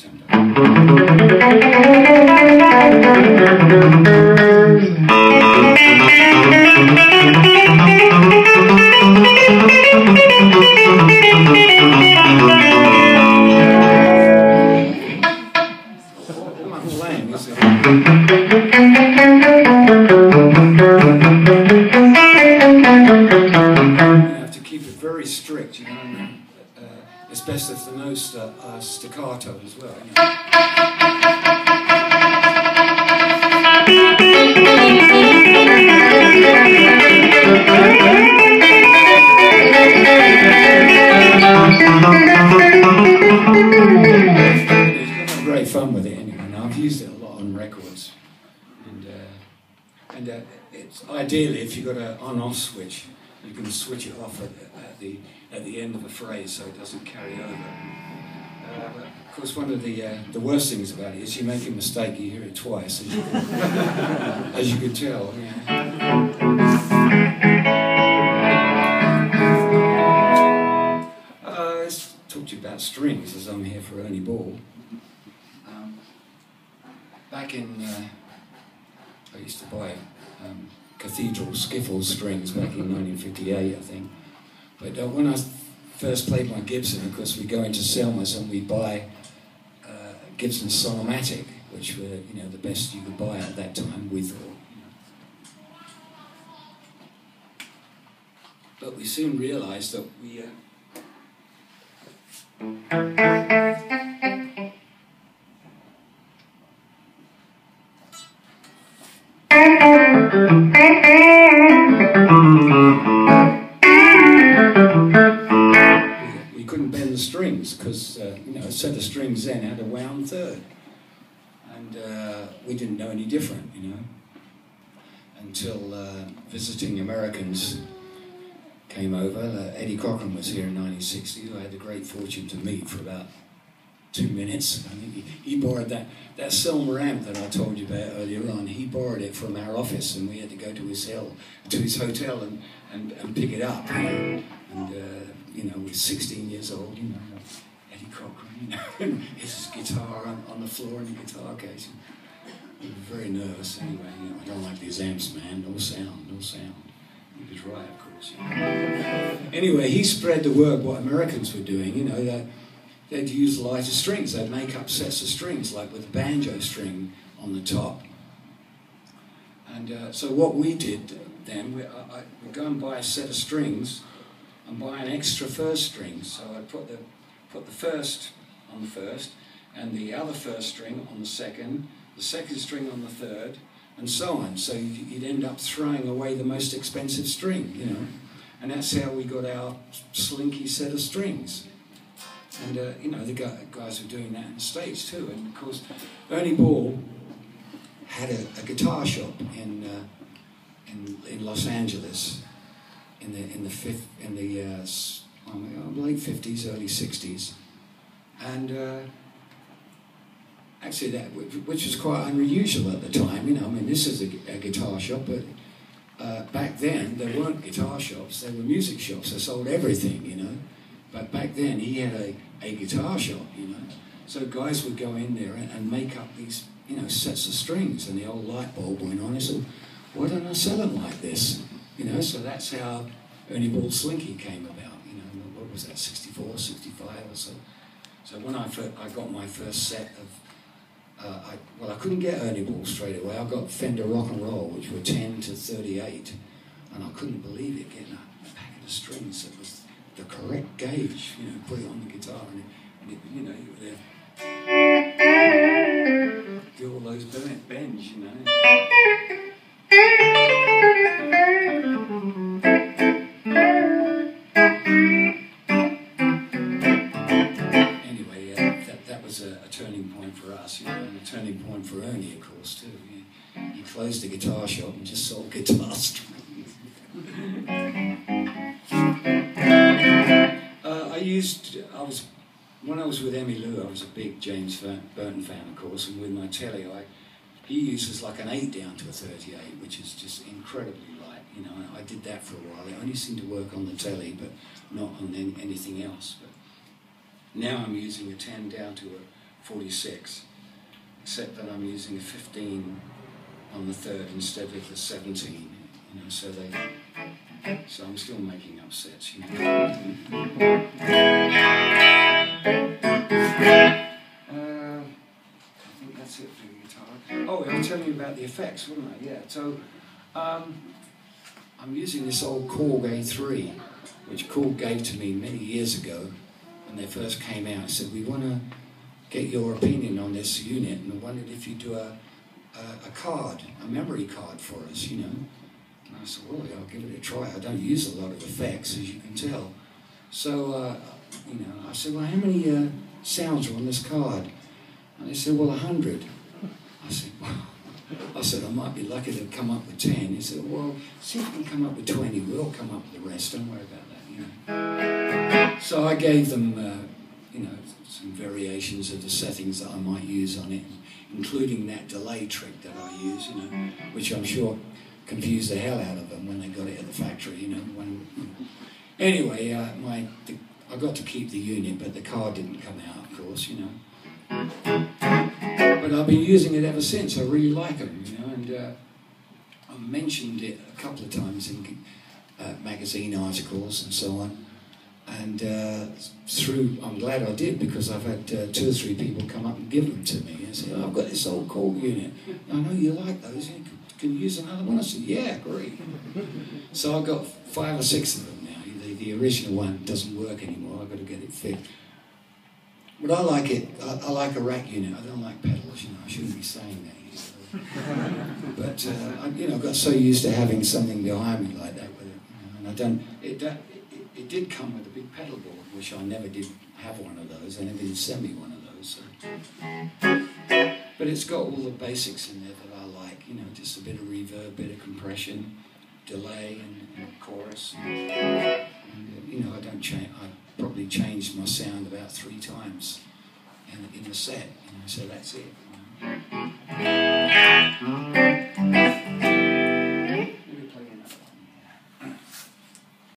September. Very strict, you know. It's best if the notes are staccato as well. You know. I've got great fun with it anyway. Now, I've used it a lot on records, and it's ideally if you've got an on-off switch. You can switch it off at the end of a phrase so it doesn't carry over. But of course, one of the worst things about it is you make a mistake, you hear it twice, as you can tell. Yeah. Let's talk to you about strings, as I'm here for Ernie Ball. Back in, I used to buy cathedral skiffle strings back in 1958, I think. But when I first played my Gibson, of course, we go into Selma's and we buy Gibson Sonomatic, which were, you know, the best you could buy at that time with or, you know. But we soon realised that we couldn't bend the strings because you know, a set of strings then had a wound third, and we didn't know any different, you know, until visiting Americans came over. Eddie Cochran was here in 1960, who I had the great fortune to meet for about 2 minutes. I think he borrowed that Selma amp that I told you about earlier on. He borrowed it from our office, and we had to go to his hotel and pick it up. You know? And you know, we're 16 years old. You know, Eddie Cochran. You know, his guitar on the floor in the guitar case. We were very nervous. Anyway, you know, I don't like these amps, man. No sound, no sound. He was right, of course. You know. Anyway, he spread the word what Americans were doing. You know that. They'd use lighter strings. They'd make up sets of strings, like with a banjo string on the top. And so what we did then, we'd go and buy a set of strings and buy an extra first string. So I'd put the first on the first, and the other first string on the second string on the third, and so on. So you'd end up throwing away the most expensive string, you know. And that's how we got our slinky set of strings. And, you know, the guys were doing that in the States too. And, of course, Ernie Ball had a guitar shop in Los Angeles in the late 50s, early 60s. And actually, which was quite unusual at the time. You know, I mean, this is a guitar shop, but back then there weren't guitar shops, there were music shops. They sold everything, you know. But back then, he had a guitar shop, you know. So guys would go in there and make up these, you know, sets of strings, and the old light bulb went on. I said, why don't I sell them like this? You know, so that's how Ernie Ball Slinky came about, you know. What was that, 64, 65 or so? So when I got my first set of, I couldn't get Ernie Ball straight away. I got Fender Rock and Roll, which were 10 to 38, and I couldn't believe it, getting a packet of strings that was the correct gauge, you know, put it on the guitar and it you know, you were there. Do all those bends, you know. Anyway, that was a turning point for us, you know, and a turning point for Ernie, of course, too. He closed the guitar shop and just sold guitar strings. When I was with Emmylou, I was a big James Burton fan, of course, and with my telly, he uses like an 8 down to a 38, which is just incredibly light, you know. I did that for a while. It only seemed to work on the telly, but not on anything else. But now I'm using a 10 down to a 46, except that I'm using a 15 on the third instead of the 17. You know, so I'm still making up sets. You know. I think that's it for the guitar. Oh, I was telling you about the effects, wasn't I? Yeah. So I'm using this old Korg A3, which Korg gave to me many years ago when they first came out. He said, we want to get your opinion on this unit, and I wondered if you'd do a memory card for us, you know. And I said, well, I'll give it a try. I don't use a lot of effects, as you can tell. So, you know, I said, well, how many sounds are on this card? And they said, well, 100. I said, well, I might be lucky to come up with 10. He said, well, see if you can come up with 20. We'll come up with the rest. Don't worry about that, you know. So I gave them, you know, some variations of the settings that I might use on it, including that delay trick that I use, you know, which I'm sure confused the hell out of them when they got it at the factory, you know. Anyway, I got to keep the unit, but the card didn't come out, of course, you know. But I've been using it ever since. I really like them, you know, and I mentioned it a couple of times in magazine articles and so on. And I'm glad I did, because I've had 2 or 3 people come up and give them to me and say, oh, I've got this old Korg unit. I know you like those. Can you use another one? I said, yeah, great. So I've got 5 or 6 of them now. The original one doesn't work anymore. I've got to get it fixed. But I like it. I like a rack unit. I don't like pedals. You know, I shouldn't be saying that. But you know, I got so used to having something behind me like that with it. You know, and I don't. It did come with a big pedal board, which I never did have one of those. They never did send me one of those. So. But it's got all the basics in there that I like. You know, just a bit of reverb, bit of compression, delay, and chorus. And, you know, I don't change. I probably changed my sound about 3 times in the set. You know, so that's it. You know.